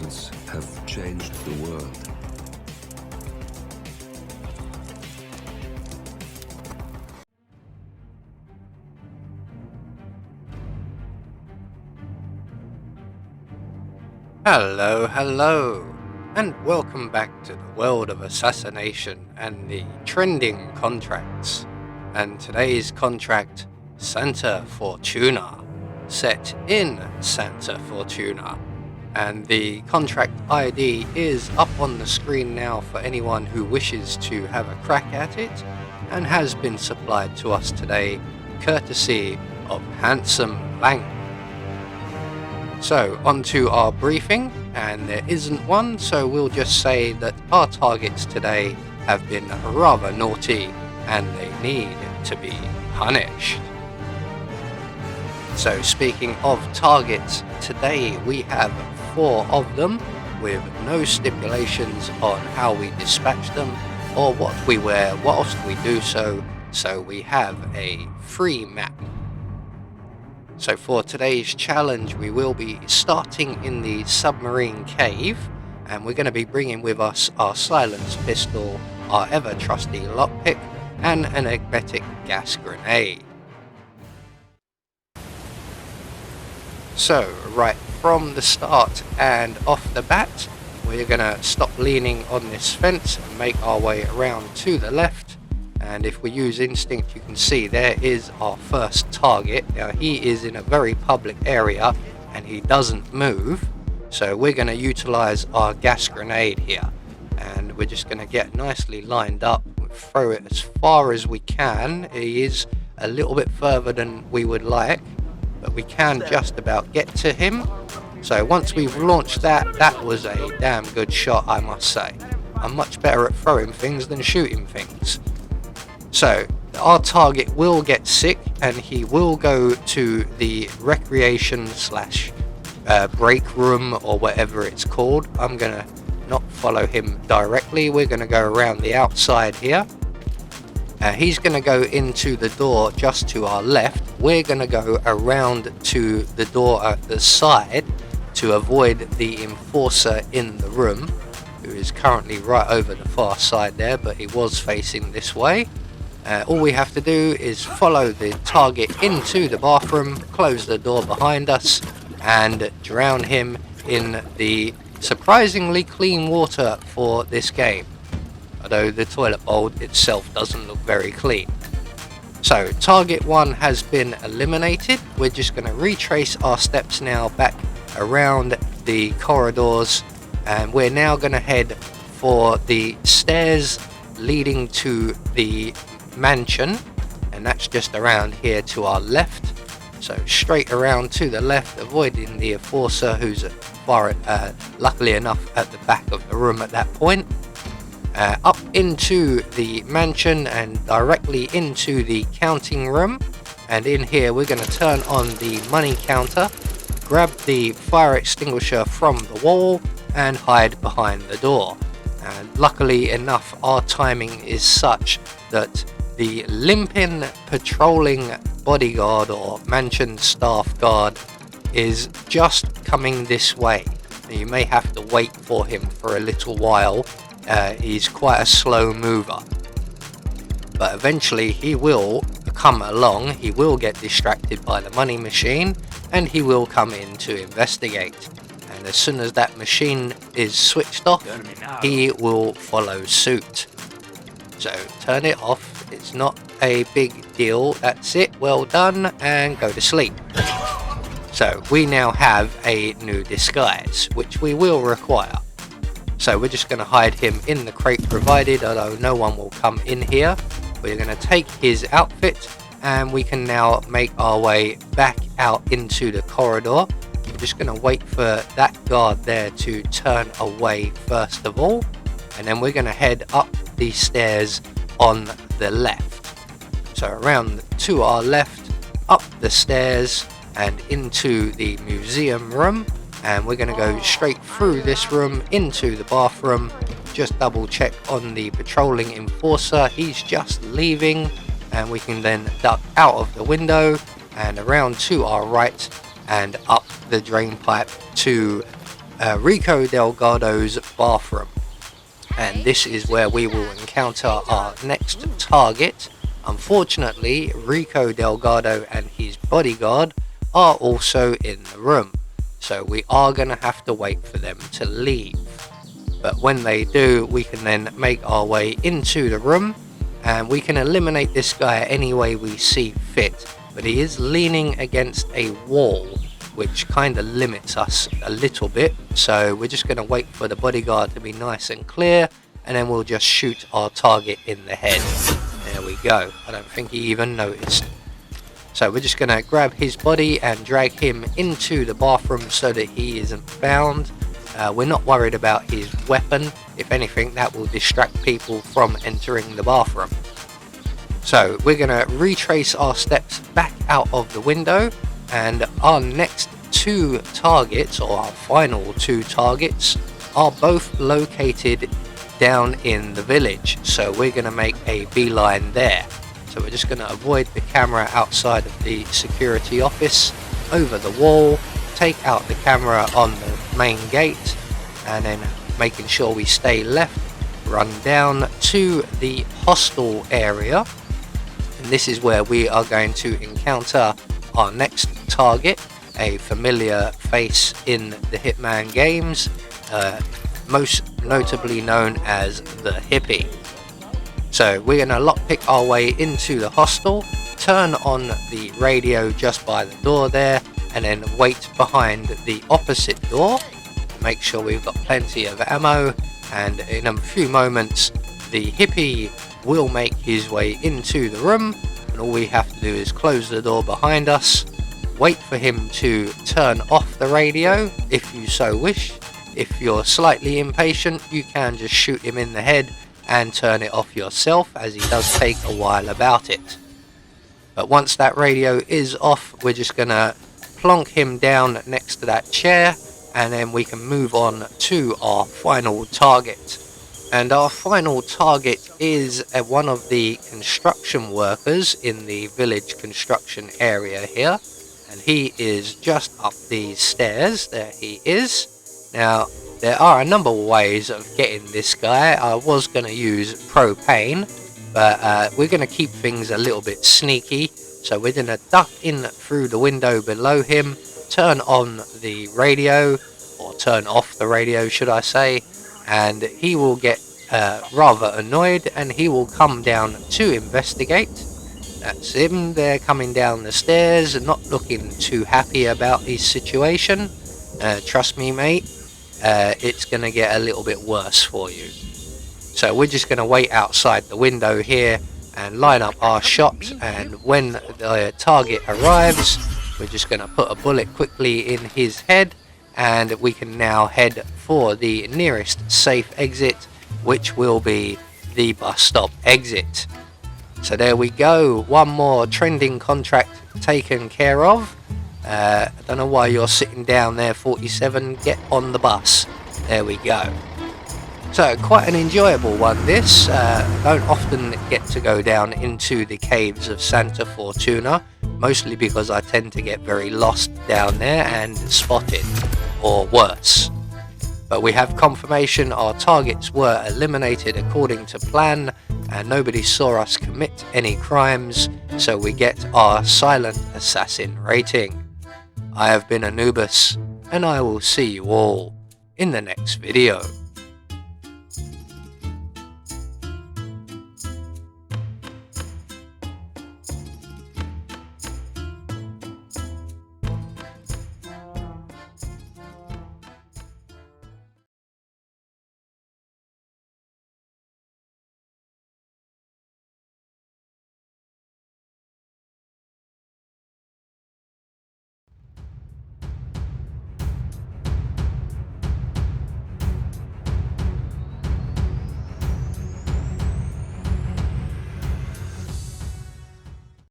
words have changed the world. Hello, and welcome back to the world of assassination and the trending contracts. And today's contract, Santa Fortuna, set in Santa Fortuna. And the contract ID is up on the screen now for anyone who wishes to have a crack at it, and has been supplied to us today courtesy of Handsome Lang. So, on to our briefing, and there isn't one, so we'll just say that our targets today have been rather naughty and they need to be punished. So, speaking of targets, today we have 4 of them with no stipulations on how we dispatch them or what we wear whilst we do so, so we have a free map. So for today's challenge, we will be starting in the submarine cave, and we're going to be bringing with us our silenced pistol, our ever trusty lockpick, and an magnetic gas grenade. So right from the start and off the bat, we're going to stop leaning on this fence and make our way around to the left. And if we use instinct, you can see there is our first target. Now he is in a very public area and he doesn't move, so we're going to utilize our gas grenade here, and we're just going to get nicely lined up, throw it as far as we can. He is a little bit further than we would like, but we can just about get to him. So once we've launched that, that was a damn good shot, I must say. I'm much better at throwing things than shooting things. So our target will get sick and he will go to the recreation slash break room or whatever it's called. I'm going to not follow him directly. We're going to go around the outside here. He's going to go into the door just to our left. We're going to go around to the door at the side to avoid the enforcer in the room, who is currently right over the far side there, but he was facing this way. All we have to do is follow the target into the bathroom, close the door behind us, and drown him in the surprisingly clean water for this game, although the toilet bowl itself doesn't look very clean. So target 1 has been eliminated. We're just going to retrace our steps now back around the corridors, and we're now going to head for the stairs leading to the mansion, and that's just around here to our left. So straight around to the left, avoiding the enforcer, who's far luckily enough at the back of the room at that point. Up into the mansion and directly into the counting room, and in here we're going to turn on the money counter, grab the fire extinguisher from the wall and hide behind the door. And luckily enough, our timing is such that the limping patrolling bodyguard or mansion staff guard is just coming this way. You may have to wait for him for a little while. He's quite a slow mover, but eventually he will come along. He will get distracted by the money machine and he will come in to investigate. And as soon as that machine is switched off, he will follow suit. So turn it off. It's not a big deal. That's it. Well done, and go to sleep. So we now have a new disguise, which we will require. So we're just going to hide him in the crate provided, although no one will come in here. We're going to take his outfit and we can now make our way back out into the corridor. We're just going to wait for that guard there to turn away first of all, and then we're going to head up the stairs on the left. So around to our left, up the stairs and into the museum room, and we're going to go straight through this room into the bathroom. Just double check on the patrolling enforcer, he's just leaving, and we can then duck out of the window and around to our right and up the drain pipe to Rico Delgado's bathroom, and this is where we will encounter our next target. Unfortunately, Rico Delgado and his bodyguard are also in the room, so we are going to have to wait for them to leave. But when they do, we can then make our way into the room, and we can eliminate this guy any way we see fit. But he is leaning against a wall, which kind of limits us a little bit, so we're just going to wait for the bodyguard to be nice and clear, and then we'll just shoot our target in the head. There we go. I don't think he even noticed. So we're just going to grab his body and drag him into the bathroom so that he isn't found. We're not worried about his weapon. If anything, that will distract people from entering the bathroom. So we're going to retrace our steps back out of the window, and our next two targets, or our final two targets, are both located down in the village. So we're going to make a beeline there. So we're just going to avoid the camera outside of the security office, over the wall, take out the camera on the main gate, and then making sure we stay left, run down to the hostel area, and this is where we are going to encounter our next target, a familiar face in the Hitman games, most notably known as the Hippie. So we're going to lockpick our way into the hostel, turn on the radio just by the door there, and then wait behind the opposite door to make sure we've got plenty of ammo. And in a few moments, the Hippie will make his way into the room, and all we have to do is close the door behind us, wait for him to turn off the radio if you so wish. If you're slightly impatient, you can just shoot him in the head and turn it off yourself, as he does take a while about it. But once that radio is off, we're just going to plonk him down next to that chair, and then we can move on to our final target. And our final target is one of the construction workers in the village construction area here, and he is just up these stairs. There he is. Now, there are a number of ways of getting this guy. I was going to use propane, but we're going to keep things a little bit sneaky. So we're going to duck in through the window below him, turn on the radio, or turn off the radio should I say, and he will get rather annoyed, and he will come down to investigate. That's him there coming down the stairs, not looking too happy about his situation. Trust me, mate, it's going to get a little bit worse for you. So we're just going to wait outside the window here and line up our shots, and when the target arrives, we're just going to put a bullet quickly in his head, and we can now head for the nearest safe exit, which will be the bus stop exit. So there we go, one more trending contract taken care of. I don't know why you're sitting down there, 47, get on the bus. There we go. So quite an enjoyable one this. Don't often get to go down into the caves of Santa Fortuna, mostly because I tend to get very lost down there and spotted, or worse. But we have confirmation our targets were eliminated according to plan, and nobody saw us commit any crimes, so we get our silent assassin rating. I have been Anubis, and I will see you all in the next video.